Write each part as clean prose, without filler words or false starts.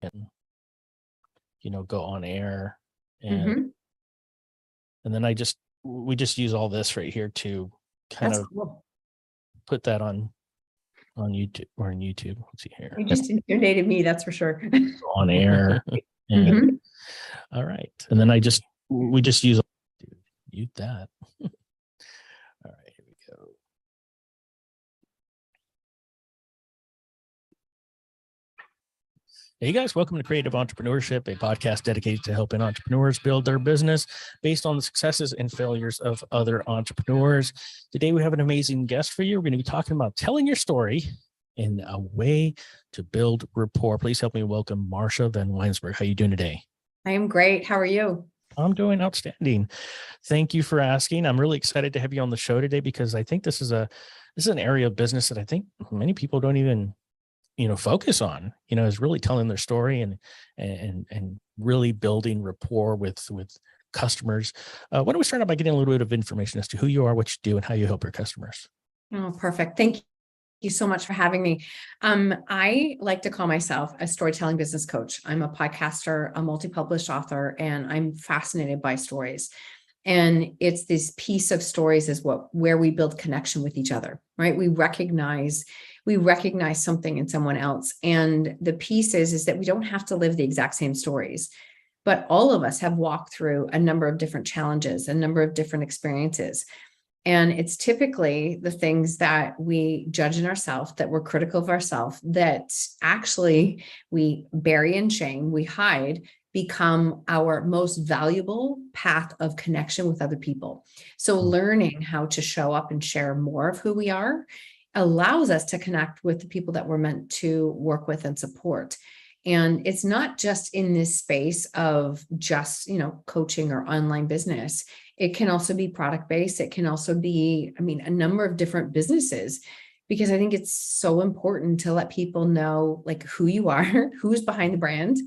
can, go on air and Mm-hmm. and then we just use all this right here to kind That's of cool. put that on YouTube or on YouTube. Let's see here. You just intimidated me, that's for sure. On air. And, Mm-hmm. all right. And then we just use that. All right, here we go. Hey guys, welcome to Creative Entrepreneurship, a podcast dedicated to helping entrepreneurs build their business based on the successes and failures of other entrepreneurs. Today we have an amazing guest for you. We're going to be talking about telling your story in a way to build rapport. Please help me welcome Marsha Van Weinsberg. How are you doing today? I am great. How are you? I'm doing outstanding. Thank you for asking. I'm really excited to have you on the show today because I think this is an area of business that I think many people don't even focus on, is really telling their story and really building rapport with customers. Why don't we start out by getting a little bit of information as to who you are, what you do, and how you help your customers? Oh, perfect. Thank you so much for having me. I like to call myself a storytelling business coach. I'm a podcaster, a multi-published author, and I'm fascinated by stories. And it's this piece of stories is where we build connection with each other, right? We recognize something in someone else. And the piece is that we don't have to live the exact same stories, but all of us have walked through a number of different challenges, a number of different experiences. And it's typically the things that we judge in ourselves, that we're critical of ourselves, that actually we bury in shame, we hide, become our most valuable path of connection with other people. So learning how to show up and share more of who we are allows us to connect with the people that we're meant to work with and support. And it's not just in this space of just, coaching or online business. It can also be product-based. It can also be, a number of different businesses, because I think it's so important to let people know who you are, who's behind the brand,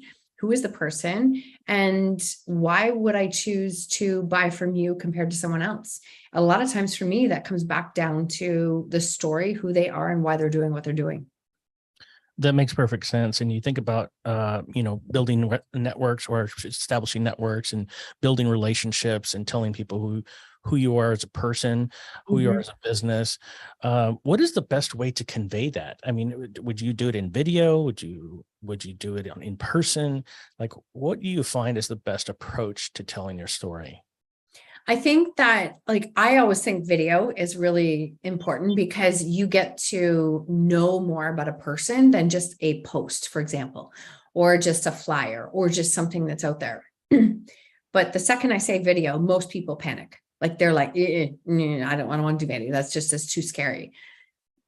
who is the person, and why would I choose to buy from you compared to someone else? A lot of times for me, that comes back down to the story, who they are and why they're doing what they're doing. That makes perfect sense. And you think about, building networks or establishing networks and building relationships and telling people who you are as a person, who you are as a business. What is the best way to convey that? I mean, would you do it in video? Would you do it in person? What do you find is the best approach to telling your story? I think that I always think video is really important because you get to know more about a person than just a post, for example, or just a flyer or just something that's out there. But the second I say video, most people panic. They're like, I don't want to do video. That's too scary.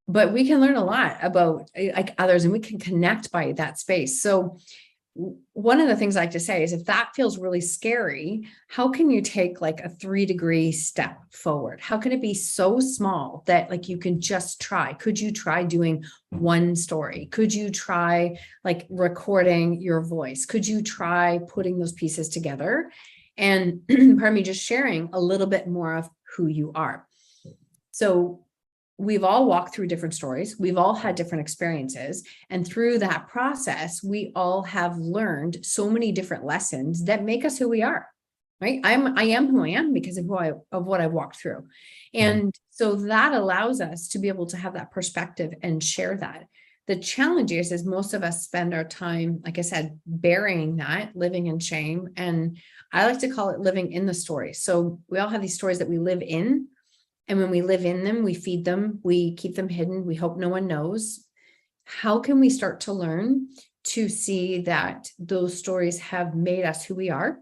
But we can learn a lot about others and we can connect by that space. So one of the things I like to say is if that feels really scary, how can you take a 3-degree step forward? How can it be so small that you can just try? Could you try doing one story? Could you try recording your voice? Could you try putting those pieces together? And pardon me, just sharing a little bit more of who you are. So we've all walked through different stories. We've all had different experiences. And through that process, we all have learned so many different lessons that make us who we are, right? I am who I am because of what I walked through. And so that allows us to be able to have that perspective and share that. The challenge is most of us spend our time, like I said, burying that, living in shame. And I like to call it living in the story. So we all have these stories that we live in. And when we live in them, we feed them, we keep them hidden, we hope no one knows. How can we start to learn to see that those stories have made us who we are,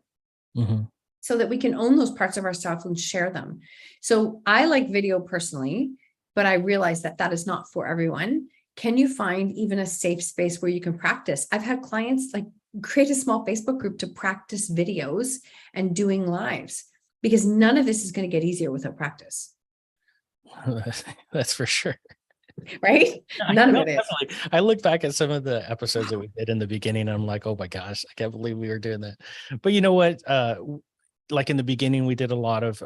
so that we can own those parts of ourselves and share them? So I like video personally, but I realize that that is not for everyone. Can you find even a safe space where you can practice? I've had clients create a small Facebook group to practice videos and doing lives, because none of this is going to get easier without practice. That's for sure. Right? None of it is. Definitely. I look back at some of the episodes that we did in the beginning, and I'm like, oh my gosh, I can't believe we were doing that. But you know what? In the beginning, we did a lot of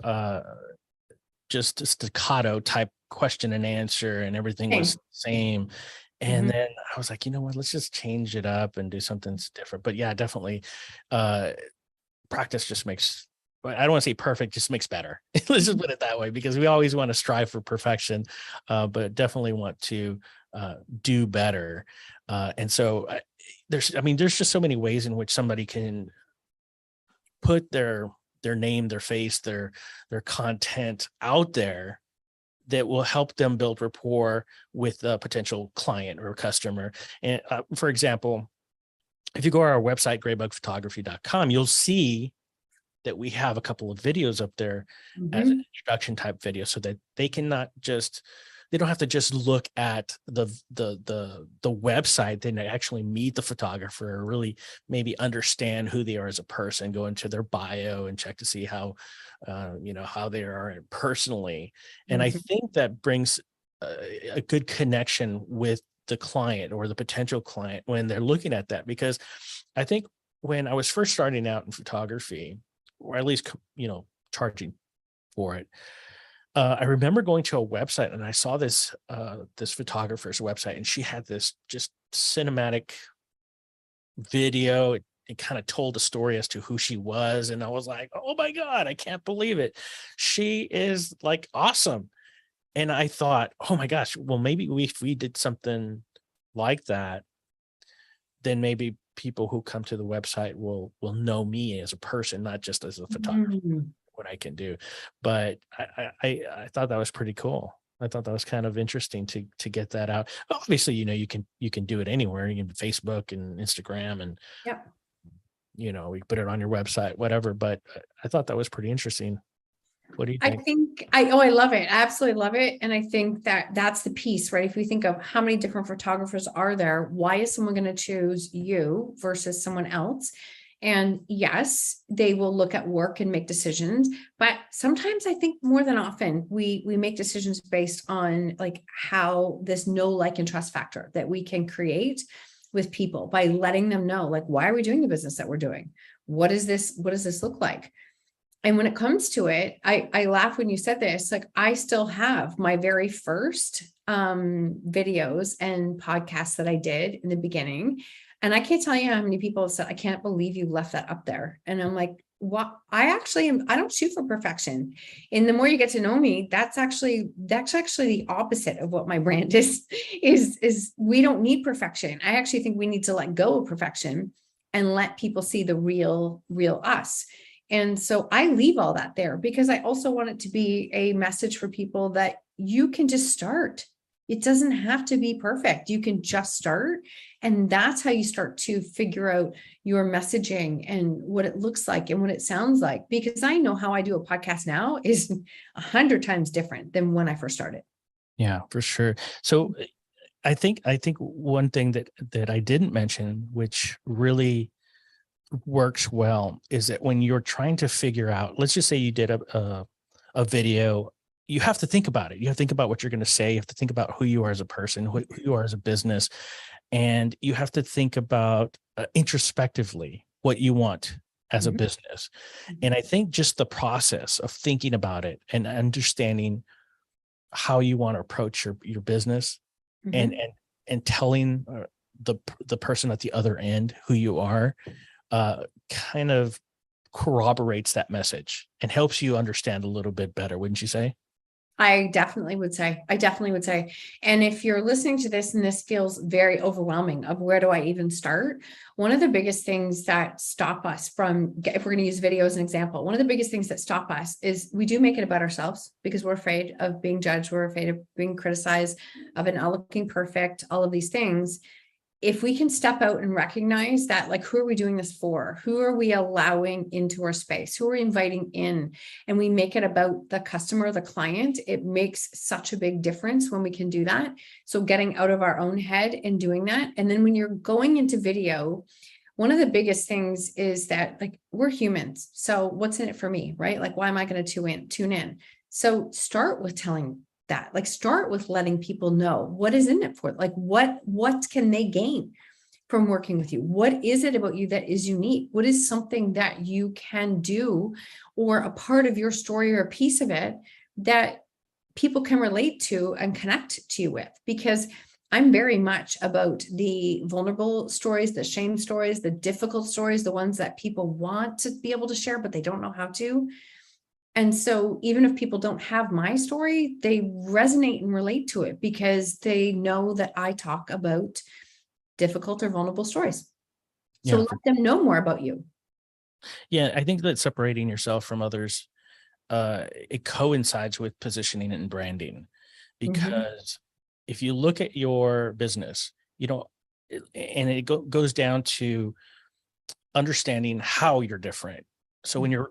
just staccato type question and answer, and everything was the same. And then I was like, you know what, let's just change it up and do something different. But yeah, definitely, uh, practice just makes, I don't want to say perfect, just makes better. Let's just put it that way, because we always want to strive for perfection, but definitely want to do better. And so there's, I mean, there's just so many ways in which somebody can put their name, their face, their content out there that will help them build rapport with a potential client or customer. And for example, if you go to our website, graybugphotography.com, you'll see that we have a couple of videos up there as an introduction type video, so that they don't have to just look at the website. They actually meet the photographer, or really maybe understand who they are as a person, go into their bio and check to see how, how they are personally. And I think that brings a good connection with the client or the potential client when they're looking at that. Because I think when I was first starting out in photography, or at least, charging for it, I remember going to a website and I saw this photographer's website, and she had this just cinematic video. It kind of told a story as to who she was. And I was like, oh my God, I can't believe it. She is like awesome. And I thought, oh my gosh, well, maybe if we did something like that, then maybe people who come to the website will know me as a person, not just as a photographer, what I can do. But I thought that was pretty cool. I thought that was kind of interesting to get that out. Obviously, you can do it anywhere. You can Facebook and Instagram, and Yep. we put it on your website, whatever. But I thought that was pretty interesting. What do you I think? think I love it. I absolutely love it. And I think that that's the piece, right? If we think of how many different photographers are there, why is someone going to choose you versus someone else? And yes, they will look at work and make decisions, but sometimes I think more than often we make decisions based on like how this know, like, and trust factor that we can create with people by letting them know, like, why are we doing the business that we're doing? What does this look like? And when it comes to it, I laugh when you said this, like I still have my very first videos and podcasts that I did in the beginning. And I can't tell you how many people have said, I can't believe you left that up there. And I'm like, what? I don't shoot for perfection. And the more you get to know me, that's actually the opposite of what my brand is we don't need perfection. I actually think we need to let go of perfection and let people see the real us. And so I leave all that there because I also want it to be a message for people that you can just start. It doesn't have to be perfect. You can just start. And that's how you start to figure out your messaging and what it looks like and what it sounds like. Because I know how I do a podcast now is 100 times different than when I first started. Yeah, for sure. So I think one thing that I didn't mention, which really works well, is that when you're trying to figure out, let's just say you did a video, you have to think about it. You have to think about what you're going to say. You have to think about who you are as a person, who you are as a business, and you have to think about introspectively what you want as a business. And I think just the process of thinking about it and understanding how you want to approach your business, and telling the person at the other end who you are, kind of corroborates that message and helps you understand a little bit better, wouldn't you say? I definitely would say. And if you're listening to this and this feels very overwhelming of where do I even start? One of the biggest things that stop us from, if we're going to use video as an example, one of the biggest things that stop us is we do make it about ourselves because we're afraid of being judged. We're afraid of being criticized, of it not looking perfect, all of these things. If we can step out and recognize that, like, who are we doing this for? Who are we allowing into our space? Who are we inviting in? And we make it about the customer, the client. It makes such a big difference when we can do that. So getting out of our own head and doing that. And then when you're going into video, one of the biggest things is that, like, we're humans. So what's in it for me, right? Like, why am I going to tune in? So start with telling that, like, start with letting people know what is in it for, like, what can they gain from working with you? What is it about you that is unique? What is something that you can do, or a part of your story or a piece of it that people can relate to and connect to you with? Because I'm very much about the vulnerable stories, the shame stories, the difficult stories, the ones that people want to be able to share, but they don't know how to. And so even if people don't have my story, they resonate and relate to it because they know that I talk about difficult or vulnerable stories. So Yeah. let them know more about you. Yeah. I think that separating yourself from others, it coincides with positioning and branding, Mhm. because if you look at your business, and it goes down to understanding how you're different. So when you're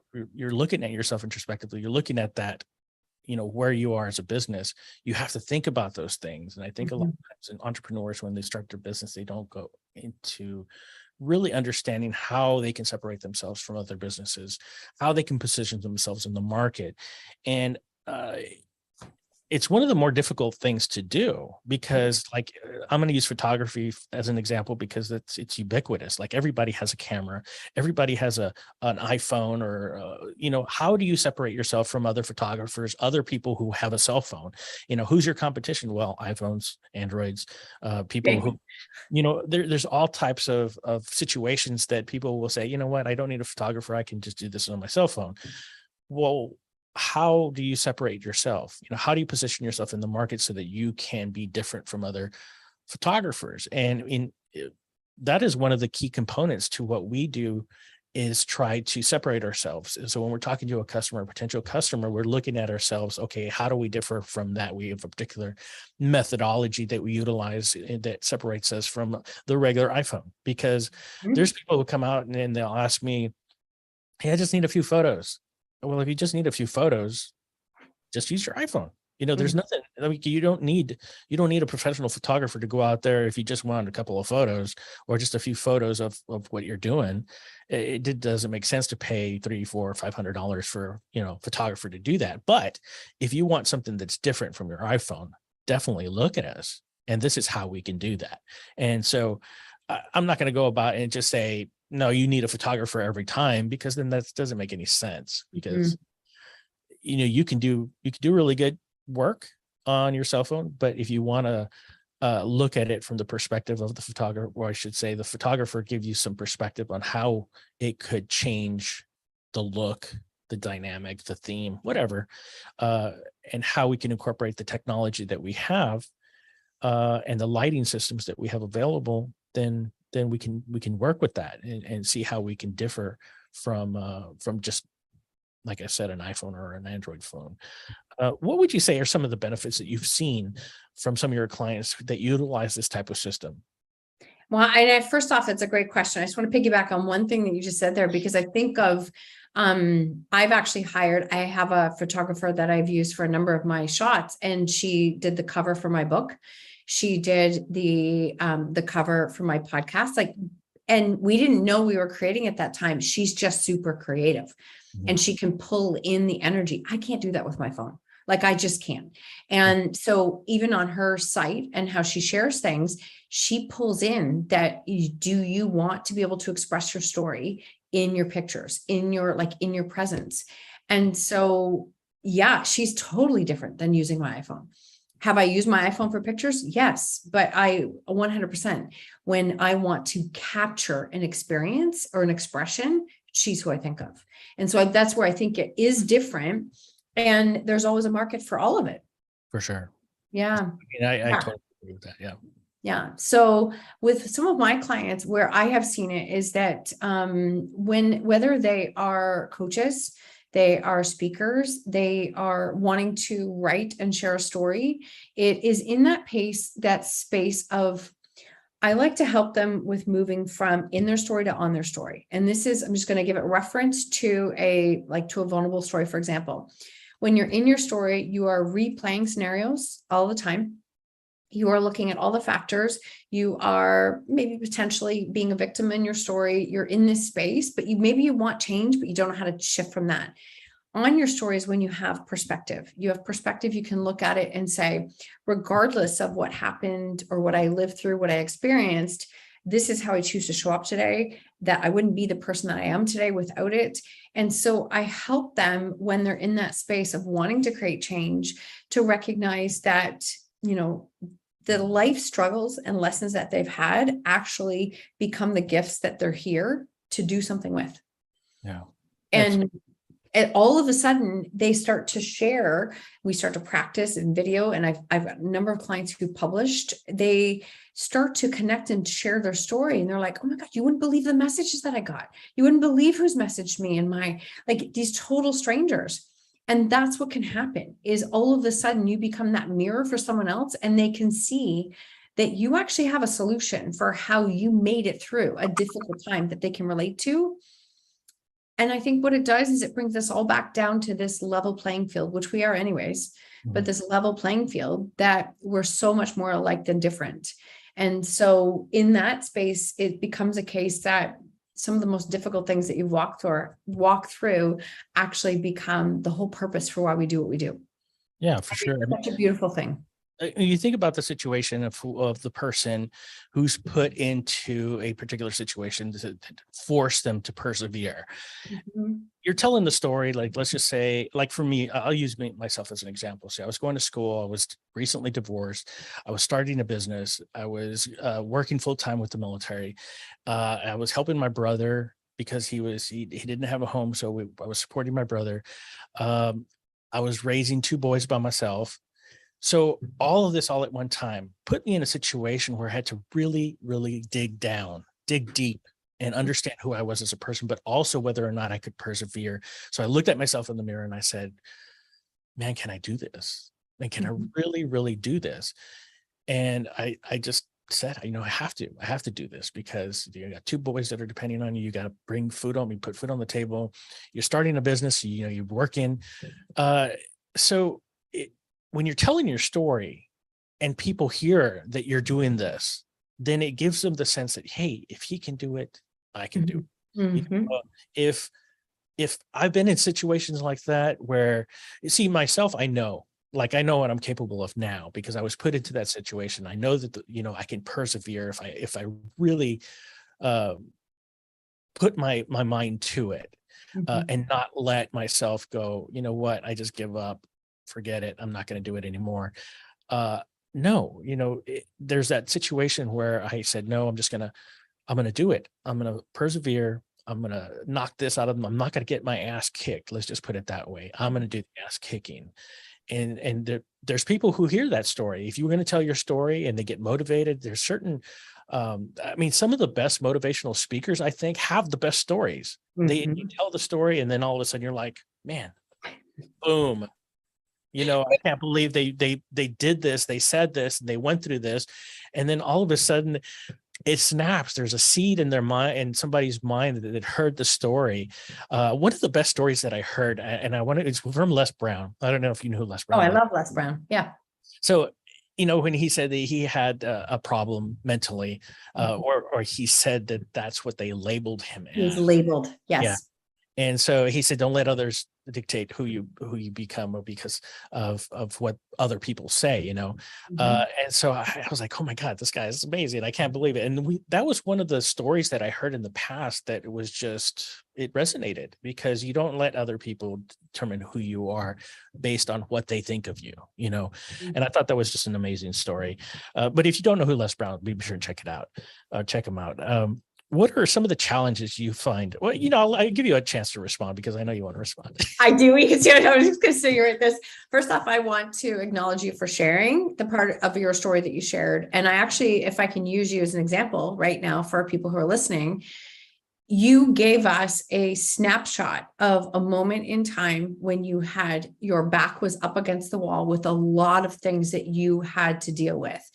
looking at yourself introspectively, you're looking at that, where you are as a business, you have to think about those things. And I think a lot Mhm. of times in entrepreneurs, when they start their business, they don't go into really understanding how they can separate themselves from other businesses, how they can position themselves in the market. And it's one of the more difficult things to do, because like, I'm going to use photography as an example because it's ubiquitous. Like, everybody has a camera, everybody has an iPhone, or how do you separate yourself from other photographers, other people who have a cell phone? Who's your competition? Well, iPhones, Androids, people Okay. who, there's all types of situations that people will say, you know what, I don't need a photographer, I can just do this on my cell phone. Well, how do you separate yourself? How do you position yourself in the market so that you can be different from other photographers? And that is one of the key components to what we do, is try to separate ourselves. And so when we're talking to a customer, a potential customer, we're looking at ourselves, okay, how do we differ from that? We have a particular methodology that we utilize that separates us from the regular iPhone, because Mhm. there's people who come out and they'll ask me, hey, I just need a few photos. Well, if you just need a few photos, just use your iPhone. There's Mhm. nothing, I mean, you don't need a professional photographer to go out there if you just want a couple of photos or just a few photos of what you're doing. It doesn't make sense to pay $300, $400, $500 for, photographer to do that. But if you want something that's different from your iPhone, definitely look at us. And this is how we can do that. And so I'm not going to go about and just say, no, you need a photographer every time, because then that doesn't make any sense. Because Mhm. you can do really good work on your cell phone, but if you want to look at it from the perspective of the photographer, or I should say the photographer, give you some perspective on how it could change the look, the dynamic, the theme, whatever, uh, and how we can incorporate the technology that we have, and the lighting systems that we have available, then we can work with that, and see how we can differ from just, like I said, an iPhone or an Android phone. What would you say are some of the benefits that you've seen from some of your clients that utilize this type of system? Well, first off, it's a great question. I just want to piggyback on one thing that you just said there, because I think of, I've actually I have a photographer that I've used for a number of my shots, and she did the cover for my book. She did the cover for my podcast. Like, and we didn't know we were creating at that time. She's just super creative, and Mhm. she can pull in the energy. I can't do that with my phone. Like, I just can't. And so even on her site and how she shares things, she pulls in that do you want to be able to express your story in your pictures, in your presence? And so, yeah, she's totally different than using my iPhone. Have I used my iPhone for pictures? Yes, but I 100%, when I want to capture an experience or an expression, she's who I think of. And so that's where I think it is different. And there's always a market for all of it. For sure. Yeah. I mean, I Yeah. totally agree with that. Yeah. Yeah. So with some of my clients, where I have seen it is that whether they are coaches, they are speakers, they are wanting to write and share a story, it is in that space of, I like to help them with moving from in their story to on their story. And this is, I'm just going to give it reference to to a vulnerable story. For example, when you're in your story, you are replaying scenarios all the time. You are looking at all the factors. You are maybe potentially being a victim in your story. You're in this space, but maybe you want change, but you don't know how to shift from that. On your stories, when you have perspective, you can look at it and say, regardless of what happened or what I lived through, what I experienced, this is how I choose to show up today, that I wouldn't be the person that I am today without it. And so I help them when they're in that space of wanting to create change, to recognize that, you know, the life struggles and lessons that they've had actually become the gifts that they're here to do something with. Yeah. And all of a sudden they start to share, we start to practice in video. And I've got a number of clients who published, they start to connect and share their story. And they're like, oh my God, you wouldn't believe the messages that I got. You wouldn't believe who's messaged me and like these total strangers. And that's what can happen, is all of a sudden you become that mirror for someone else, and they can see that you actually have a solution for how you made it through a difficult time that they can relate to. And I think what it does is it brings us all back down to this level playing field, which we are anyways, but this level playing field that we're so much more alike than different. And so in that space, it becomes a case that some of the most difficult things that you've walked through actually become the whole purpose for why we do what we do. Yeah, for sure. It's such a beautiful thing. You think about the situation of the person who's put into a particular situation to force them to persevere. Mm-hmm. You're telling the story, like, let's just say, like for me, I'll use myself as an example. So I was going to school. I was recently divorced. I was starting a business. I was working full time with the military. I was helping my brother because he didn't have a home. So I was supporting my brother. I was raising 2 boys by myself. So all of this all at one time put me in a situation where I had to really, really dig deep and understand who I was as a person, but also whether or not I could persevere. So I looked at myself in the mirror and I said, man, can I do this? And can I really, really do this? And I just said, I have to do this, because you got 2 boys that are depending on you. You got to bring food on me, put food on the table. You're starting a business, you're working. So when you're telling your story and people hear that you're doing this, then it gives them the sense that, hey, if he can do it, I can do it. Mm-hmm. If I've been in situations like that where, you see, myself, I know what I'm capable of now because I was put into that situation. I know that, I can persevere if I really put my mind to it, and not let myself go, you know what, I just give up. Forget it. I'm not going to do it anymore. No, there's that situation where I said, no, I'm going to do it. I'm going to persevere. I'm going to knock this out of them. I'm not going to get my ass kicked. Let's just put it that way. I'm going to do the ass kicking. And there's people who hear that story. If you were going to tell your story and they get motivated, there's certain, some of the best motivational speakers, I think, have the best stories. They tell the story, and then all of a sudden you're like, man, boom. I can't believe they did this. They said this, and they went through this. And then all of a sudden it snaps. There's a seed in their mind, in somebody's mind, that heard the story. One of the best stories that I heard, and it's from Les Brown. I don't know if you know who Les Brown is. I love Les Brown. Yeah. So, when he said that he had a problem mentally, or he said that that's what they labeled him as. He's labeled. Yes. Yeah. And so he said, don't let others dictate who you become, or because of what other people say, and so I was like, oh my God, this guy is amazing. I can't believe it. And that was one of the stories that I heard in the past that it was just, it resonated, because you don't let other people determine who you are based on what they think of you, and I thought that was just an amazing story. But if you don't know who Les Brown, be sure and check him out. What are some of the challenges you find? Well, I'll give you a chance to respond, because I know you want to respond. I do. I was just going to say you're at this. First off, I want to acknowledge you for sharing the part of your story that you shared. And I actually, if I can use you as an example right now for people who are listening, you gave us a snapshot of a moment in time when your back was up against the wall with a lot of things that you had to deal with.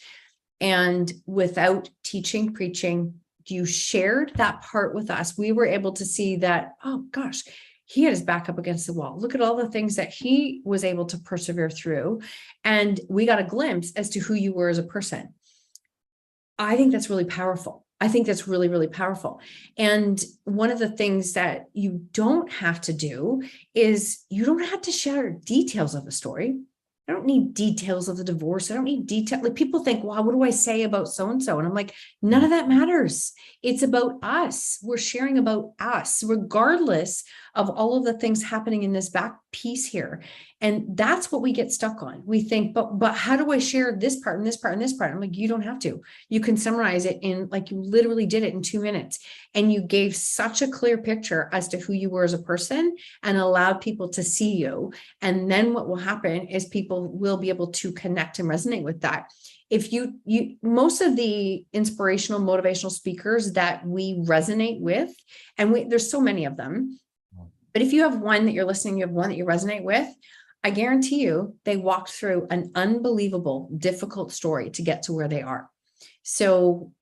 And without teaching, preaching, you shared that part with us. We were able to see that, oh gosh, he had his back up against the wall. Look at all the things that he was able to persevere through. And we got a glimpse as to who you were as a person. I think that's really powerful. I think that's really, really powerful. And one of the things that you don't have to do is you don't have to share details of a story. I don't need details of the divorce. I don't need detail. Like, people think, wow, what do I say about so-and-so? And I'm like, none of that matters. It's about us. We're sharing about us, regardless of all of the things happening in this back piece here. And that's what we get stuck on. We think, but how do I share this part and this part and this part? I'm like, you don't have to. You can summarize it in, like, you literally did it in 2 minutes. And you gave such a clear picture as to who you were as a person and allowed people to see you. And then what will happen is people will be able to connect and resonate with that. If you most of the inspirational, motivational speakers that we resonate with, and there's so many of them, but if you have one that you're listening, you have one that you resonate with, I guarantee you they walked through an unbelievable, difficult story to get to where they are. So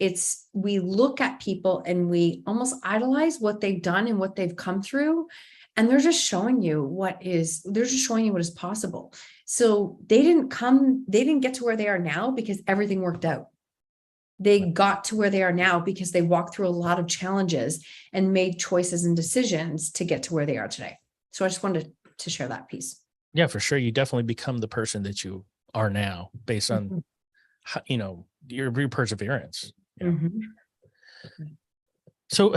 we look at people and we almost idolize what they've done and what they've come through. And they're just showing you what is possible. So they didn't get to where they are now because everything worked out. They got to where they are now because they walked through a lot of challenges and made choices and decisions to get to where they are today. So I just wanted to share that piece. Yeah, for sure. You definitely become the person that you are now based on, your perseverance. Yeah. Mm-hmm. So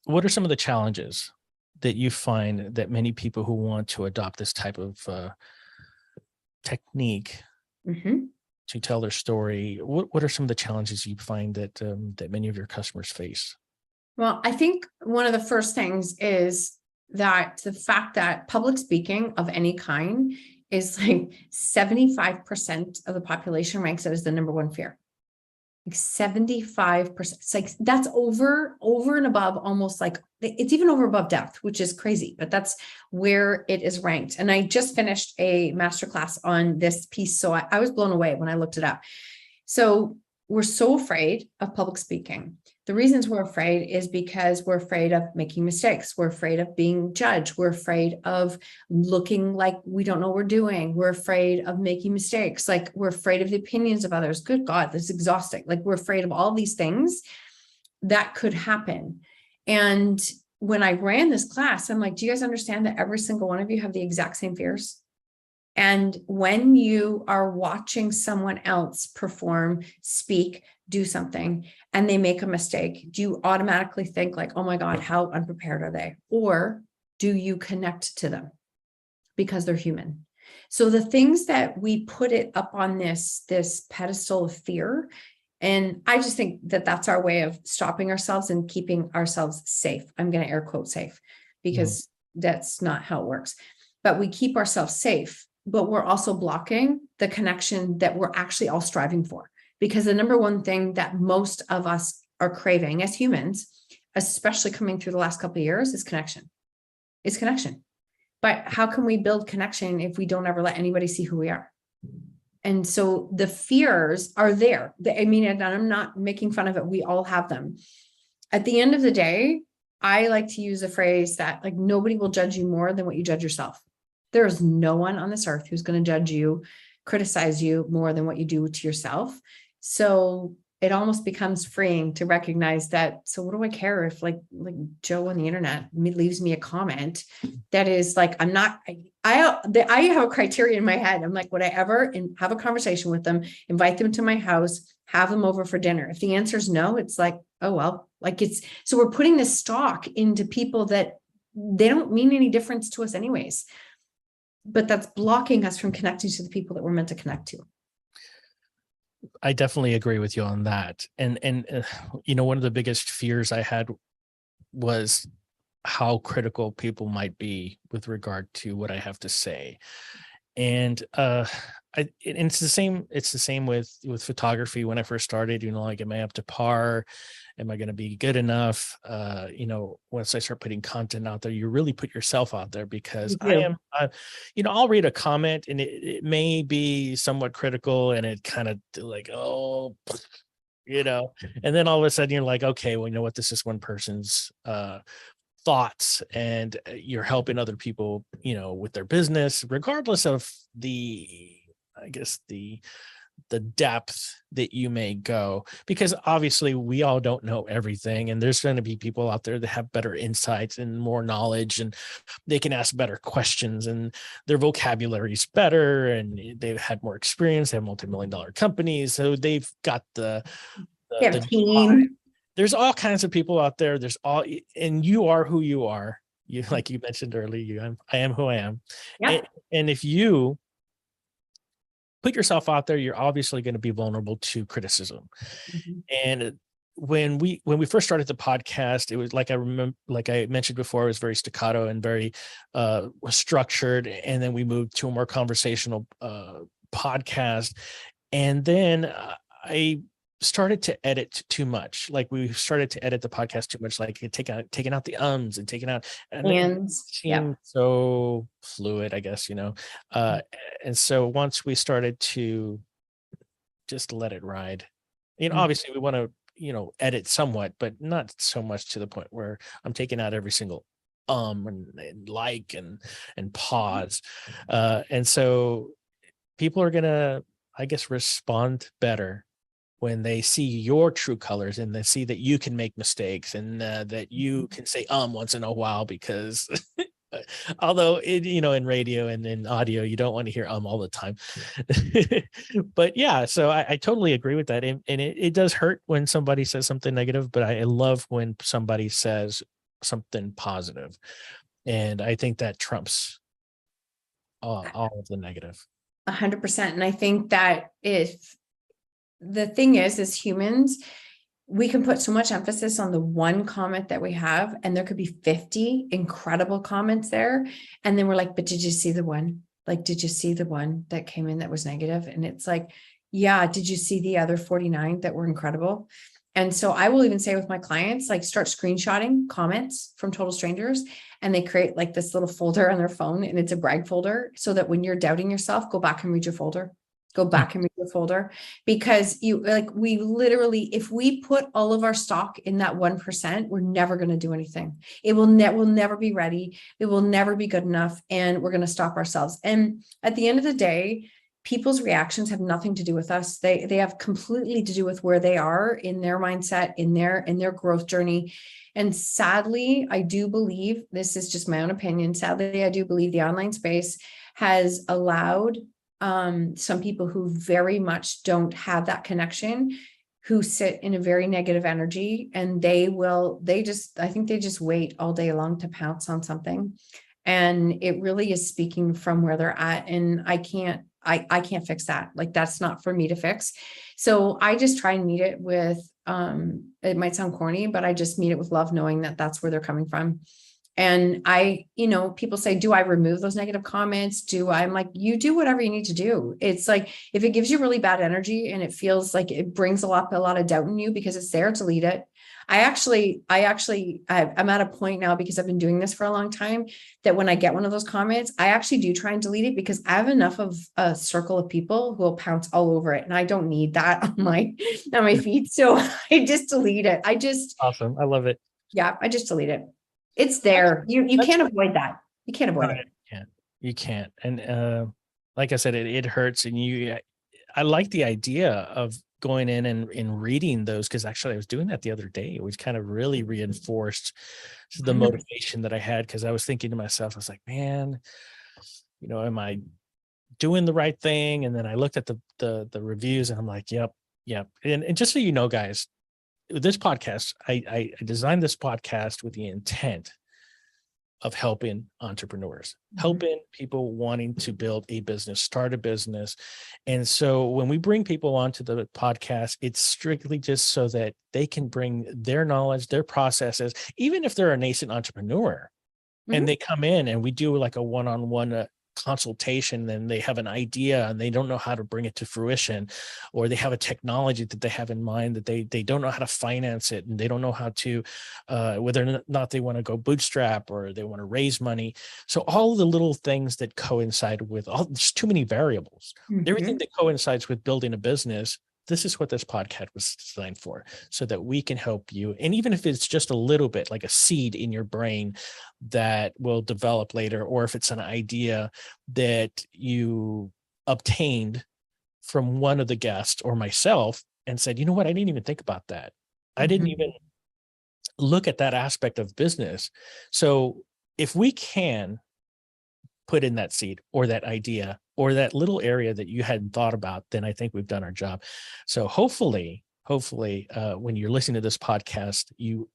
what are some of the challenges that you find that many people who want to adopt this type of technique to tell their story? What are some of the challenges you find that that many of your customers face? Well, I think one of the first things is that the fact that public speaking of any kind is like 75% of the population ranks it as the number one fear. Like 75%. It's like that's over and above, almost like it's even over above death, which is crazy, but that's where it is ranked. And I just finished a masterclass on this piece. So I was blown away when I looked it up. So we're so afraid of public speaking. The reasons we're afraid is because we're afraid of making mistakes. We're afraid of being judged. We're afraid of looking like we don't know what we're doing. We're afraid of making mistakes. Like, we're afraid of the opinions of others. Good God, this is exhausting. Like, we're afraid of all these things that could happen. And when I ran this class, I'm like, do you guys understand that every single one of you have the exact same fears? And when you are watching someone else perform, speak, do something, and they make a mistake, do you automatically think like, oh my God, how unprepared are they? Or do you connect to them because they're human? So the things that we put it up on this pedestal of fear, and I just think that that's our way of stopping ourselves and keeping ourselves safe. I'm going to air quote safe because that's not how it works. But we keep ourselves safe, but we're also blocking the connection that we're actually all striving for. Because the number one thing that most of us are craving as humans, especially coming through the last couple of years, is connection. It's connection. But how can we build connection if we don't ever let anybody see who we are? And so the fears are there. I mean, and I'm not making fun of it. We all have them. At the end of the day, I like to use a phrase that, like, nobody will judge you more than what you judge yourself. There is no one on this earth who's going to judge you, criticize you more than what you do to yourself. So it almost becomes freeing to recognize that. So what do I care if like Joe on the internet leaves me a comment that is like, I'm not, I have a criteria in my head. I'm like, would I ever have a conversation with them, invite them to my house, have them over for dinner? If the answer is no, it's like, oh, well, like so we're putting this stock into people that they don't mean any difference to us anyways, but that's blocking us from connecting to the people that we're meant to connect to. I definitely agree with you on that. And one of the biggest fears I had was how critical people might be with regard to what I have to say. And it's the same with photography. When I first started, like, am I up to par? Am I going to be good enough? Once I start putting content out there, you really put yourself out there, because I'll read a comment and it may be somewhat critical and it kind of like, oh, and then all of a sudden you're like, okay, well, you know what? This is one person's thoughts, and you're helping other people, with their business, regardless of the depth that you may go, because obviously we all don't know everything, and there's going to be people out there that have better insights and more knowledge, and they can ask better questions, and their vocabulary is better, and they've had more experience. They have multi-million-dollar companies, so they've got the team. There's all kinds of people out there. And you are who you are. You, like you mentioned earlier, I am who I am. Yeah. And if you put yourself out there, you're obviously going to be vulnerable to criticism. Mhm. And when we first started the podcast, it was like, I remember, like I mentioned before, it was very staccato and very structured. And then we moved to a more conversational podcast. And then I started to edit too much. Like we started to edit the podcast too much, like taking out the ums and taking out, and it And yeah. seemed so fluid, I guess, uh and so once we started to just let it ride, Mhm. obviously we want to, edit somewhat, but not so much to the point where I'm taking out every single and like and pause. And so people are gonna, I guess, respond better when they see your true colors and they see that you can make mistakes, and that you can say once in a while, because although in radio and in audio you don't want to hear all the time. But yeah, so I totally agree with that, and it does hurt when somebody says something negative, but I love when somebody says something positive, and I think that trumps all of the negative. 100%. And I think that if the thing is, as humans, we can put so much emphasis on the one comment that we have, and there could be 50 incredible comments there. And then we're like, but did you see the one? Like, did you see the one that came in that was negative? And it's like, yeah, did you see the other 49 that were incredible? And so I will even say with my clients, like, start screenshotting comments from total strangers, and they create like this little folder on their phone, and it's a brag folder, so that when you're doubting yourself, go back and read your folder. Go back and read your folder, because we literally, if we put all of our stock in that 1%, we're never going to do anything. It will never be ready. It will never be good enough. And we're going to stop ourselves. And at the end of the day, people's reactions have nothing to do with us. They have completely to do with where they are in their mindset, in their growth journey. And sadly, I do believe, this is just my own opinion, sadly, I do believe the online space has allowed some people who very much don't have that connection, who sit in a very negative energy, and I think they just wait all day long to pounce on something. And it really is speaking from where they're at. And I can't fix that. Like, that's not for me to fix. So I just try and meet it with, it might sound corny, but I just meet it with love, knowing that that's where they're coming from. And people say, do I remove those negative comments? I'm like, you do whatever you need to do. It's like, if it gives you really bad energy and it feels like it brings a lot of doubt in you because it's there, delete it. I'm at a point now, because I've been doing this for a long time, that when I get one of those comments, I actually do try and delete it, because I have enough of a circle of people who will pounce all over it. And I don't need that on my feed. So I just delete it. Awesome. I love it. I just delete it. It's there. You That's can't avoid that. You can't avoid it. You can't. And like I said, it hurts. And I like the idea of going in and reading those, because actually I was doing that the other day, which kind of really reinforced the motivation that I had, because I was thinking to myself, I was like, man, am I doing the right thing? And then I looked at the reviews, and I'm like, yep. And just so you know, guys, this podcast, I designed this podcast with the intent of helping entrepreneurs, helping people wanting to build a business, start a business. And so when we bring people onto the podcast, it's strictly just so that they can bring their knowledge, their processes, even if they're a nascent entrepreneur, and they come in and we do like a one-on-one consultation, and they have an idea and they don't know how to bring it to fruition, or they have a technology that they have in mind that they don't know how to finance it, and they don't know how to whether or not they want to go bootstrap or they want to raise money. So all the little things that coincide with there's too many variables, everything that coincides with building a business. This is what this podcast was designed for, so that we can help you. And even if it's just a little bit, like a seed in your brain that will develop later, or if it's an idea that you obtained from one of the guests or myself and said, you know what, I didn't even think about that. I didn't even look at that aspect of business. So if we can put in that seed or that idea or that little area that you hadn't thought about, then I think we've done our job. So hopefully, when you're listening to this podcast, you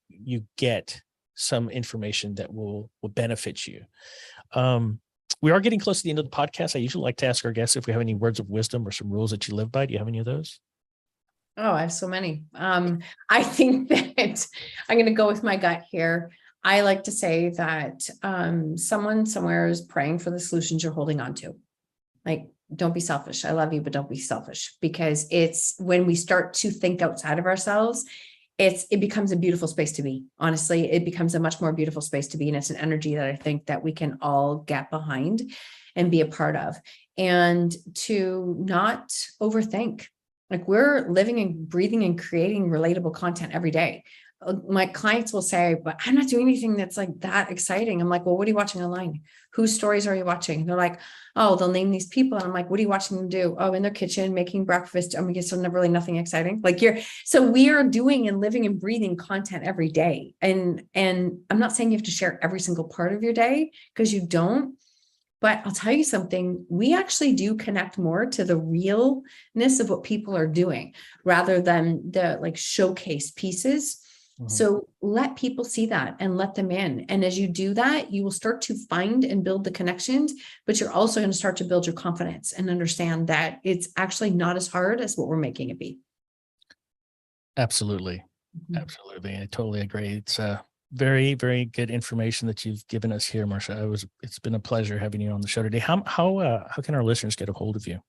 get some information that will benefit you. We are getting close to the end of the podcast. I usually like to ask our guests if we have any words of wisdom or some rules that you live by. Do you have any of those? Oh, I have so many. I think that I'm going to go with my gut here. I like to say that someone somewhere is praying for the solutions you're holding on to. Like, don't be selfish. I love you, but don't be selfish, because it's when we start to think outside of ourselves, it becomes a beautiful space to be. Honestly, it becomes a much more beautiful space to be. And it's an energy that I think that we can all get behind and be a part of, and to not overthink. Like, we're living and breathing and creating relatable content every day. My clients will say, but I'm not doing anything that's like that exciting. I'm like, well, what are you watching online? Whose stories are you watching? And they're like, oh, they'll name these people. And I'm like, what are you watching them do? Oh, in their kitchen, making breakfast. I mean, so never really nothing exciting. Like, so we are doing and living and breathing content every day. And I'm not saying you have to share every single part of your day, because you don't. But I'll tell you something, we actually do connect more to the realness of what people are doing rather than the like showcase pieces. So let people see that and let them in. And as you do that, you will start to find and build the connections, but you're also going to start to build your confidence and understand that it's actually not as hard as what we're making it be. Absolutely. Absolutely. I totally agree. It's very, very good information that you've given us here, Marsha. It's been a pleasure having you on the show today. How can our listeners get a hold of you?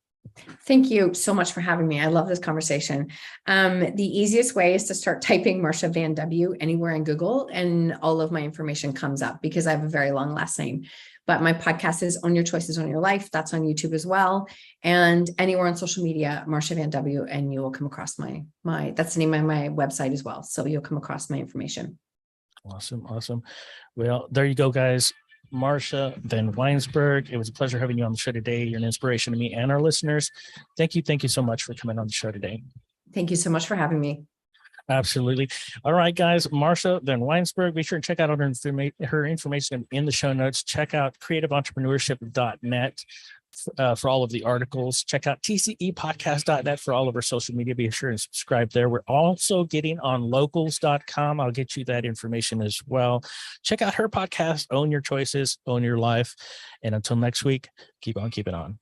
Thank you so much for having me. I love this conversation. The easiest way is to start typing Marsha Van W anywhere in Google, and all of my information comes up, because I have a very long last name. But my podcast is Own Your Choices, Own Your Life. That's on YouTube as well. And anywhere on social media, Marsha Van W, and you will come across my that's the name of my website as well. So you'll come across my information. Awesome. Awesome. Well, there you go, guys. Marsha Van Weinsberg. It was a pleasure having you on the show today. You're an inspiration to me and our listeners. Thank you. Thank you so much for coming on the show today. Thank you so much for having me. Absolutely. All right, guys. Marsha Van Weinsberg. Be sure to check out her information in the show notes. Check out creativeentrpreneurship.net for all of the articles. Check out tcepodcast.net for all of our social media. Be sure and subscribe there. We're also getting on locals.com. I'll get you that information as well. Check out her podcast, Own Your Choices, Own Your Life. And until next week, keep on keeping on.